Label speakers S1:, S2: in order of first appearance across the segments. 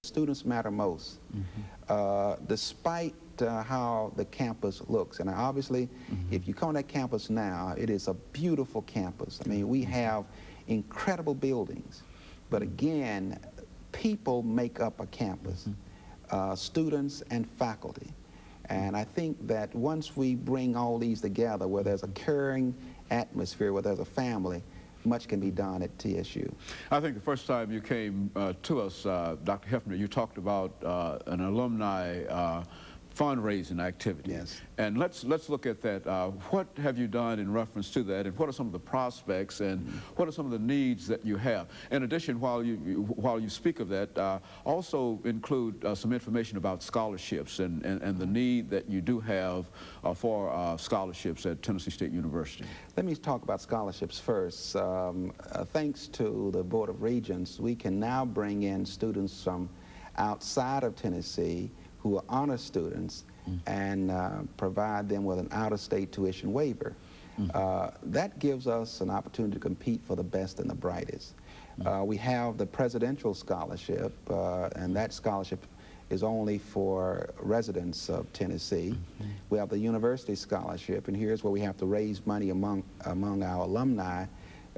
S1: students matter most. Despite how the campus looks, and obviously, if you come on that campus now, it is a beautiful campus. I mean, we have incredible buildings, but again, people make up a campus, students and faculty. And I think that once we bring all these together, where there's a caring atmosphere, where there's a family, much can be done at TSU.
S2: I think the first time you came to us, Dr. Hefner, you talked about an alumni fundraising activity.
S1: Yes.
S2: And let's look at that. What have you done in reference to that, and what are some of the prospects, and what are some of the needs that you have? In addition, while you speak of that, also include some information about scholarships and the need that you do have for scholarships at Tennessee State University.
S1: Let me talk about scholarships first. Thanks to the Board of Regents, we can now bring in students from outside of Tennessee who are honor students and provide them with an out-of-state tuition waiver. That gives us an opportunity to compete for the best and the brightest. We have the presidential scholarship, and that scholarship is only for residents of Tennessee. We have the university scholarship, and here's where we have to raise money among our alumni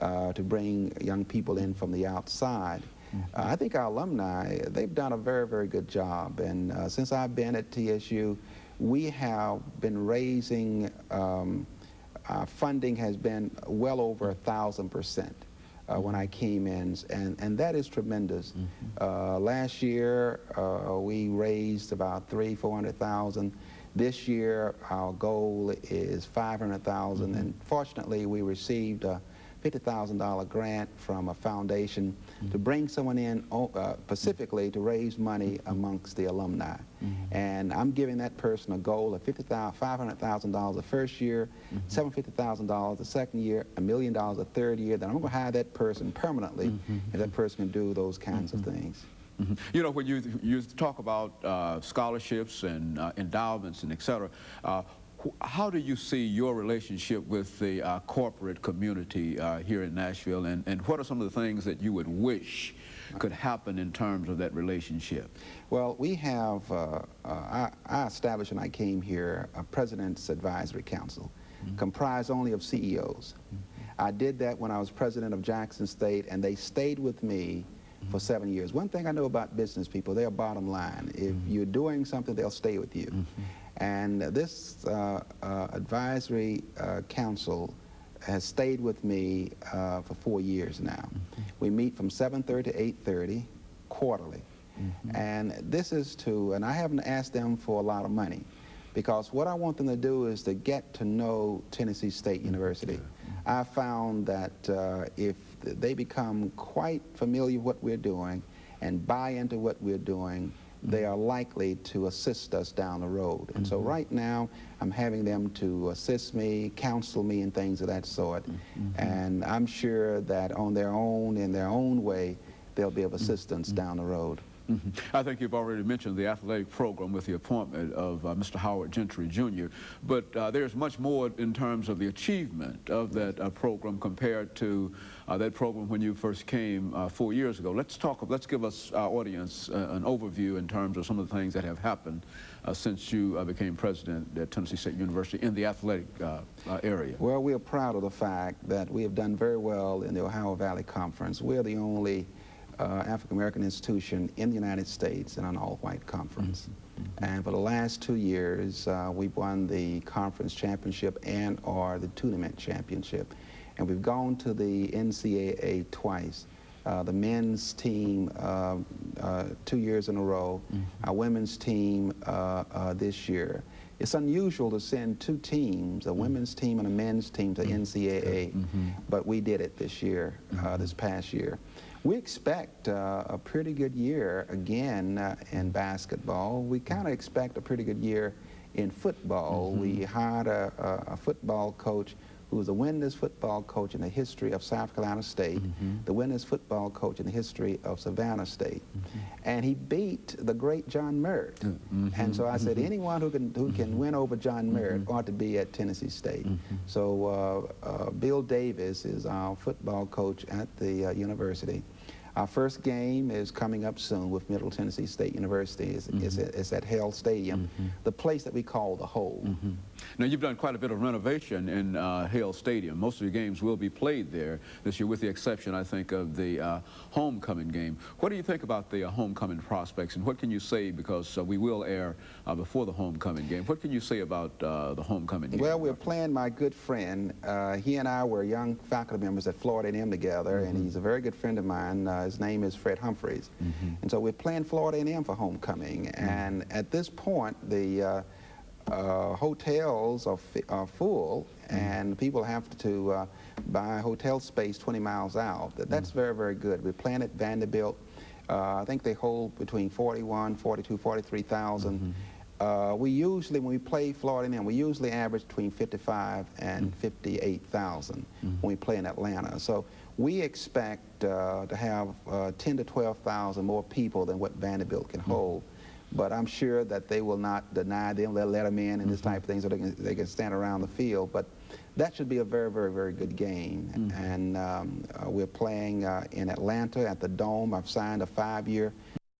S1: to bring young people in from the outside. I think our alumni, they've done a very, very good job. And since I've been at TSU, we have been raising, our funding has been well over 1,000% when I came in, and that is tremendous. Last year, we raised about $300,000-400,000. This year, our goal is $500,000, and fortunately, we received a $50,000 grant from a foundation to bring someone in specifically to raise money amongst the alumni. And I'm giving that person a goal of $500,000 the first year, $750,000 the second year, $1 million the third year. Then I'm going to hire that person permanently, and that person can do those kinds of things.
S2: You know, when you talk about scholarships and endowments and et cetera, how do you see your relationship with the corporate community here in Nashville, and what are some of the things that you would wish could happen in terms of that relationship?
S1: Well, we have, I established when I came here a President's Advisory Council comprised only of CEOs. I did that when I was president of Jackson State, and they stayed with me for 7 years. One thing I know about business people, they're bottom line. If you're doing something, they'll stay with you. And this advisory council has stayed with me for 4 years now. We meet from 7:30 to 8:30 quarterly. And this is and I haven't asked them for a lot of money, because what I want them to do is to get to know Tennessee State University. I found that if they become quite familiar with what we're doing and buy into what we're doing, they are likely to assist us down the road. And so right now, I'm having them to assist me, counsel me, and things of that sort. And I'm sure that on their own, in their own way, they'll be of assistance down the road.
S2: I think you've already mentioned the athletic program with the appointment of Mr. Howard Gentry, Jr., but there's much more in terms of the achievement of that program compared to that program when you first came 4 years ago. Let's give us, our audience, an overview in terms of some of the things that have happened since you became president at Tennessee State University in the athletic area.
S1: Well, we are proud of the fact that we have done very well in the Ohio Valley Conference. We're the only African-American institution in the United States in an all-white conference. And for the last 2 years, we've won the conference championship and/or the tournament championship. And we've gone to the NCAA twice. The men's team 2 years in a row, our women's team this year. It's unusual to send two teams, a women's team and a men's team, to NCAA, but we did it this year, this past year. We expect a pretty good year again in basketball. We kind of expect a pretty good year in football. We hired a football coach who was the winningest football coach in the history of South Carolina State, the winningest football coach in the history of Savannah State. And he beat the great John Merritt. And so I said, anyone who can win over John Merritt ought to be at Tennessee State. So Bill Davis is our football coach at the university. Our first game is coming up soon with Middle Tennessee State University. It's at Hale Stadium, the place that we call the Hole.
S2: Now, you've done quite a bit of renovation in Hale Stadium. Most of your games will be played there this year, with the exception, I think, of the homecoming game. What do you think about the homecoming prospects, and what can you say, because we will air before the homecoming game, what can you say about the homecoming game?
S1: Well, we're playing my good friend. He and I were young faculty members at Florida A&M together, and he's a very good friend of mine. His name is Fred Humphreys. And so we're playing Florida A&M for homecoming. And at this point, the hotels are full, and people have to buy hotel space 20 miles out. That's very, very good. We're playing at Vanderbilt. I think they hold between 41, 42, 43,000. We usually, when we play Florida A&M, we usually average between 55 and 58,000 when we play in Atlanta. So we expect to have 10 to 12,000 more people than what Vanderbilt can hold. But I'm sure that they will not deny them. They'll let them in and this type of thing so they can stand around the field. But that should be a very, very, very good game. And we're playing in Atlanta at the Dome. I've signed a 5-year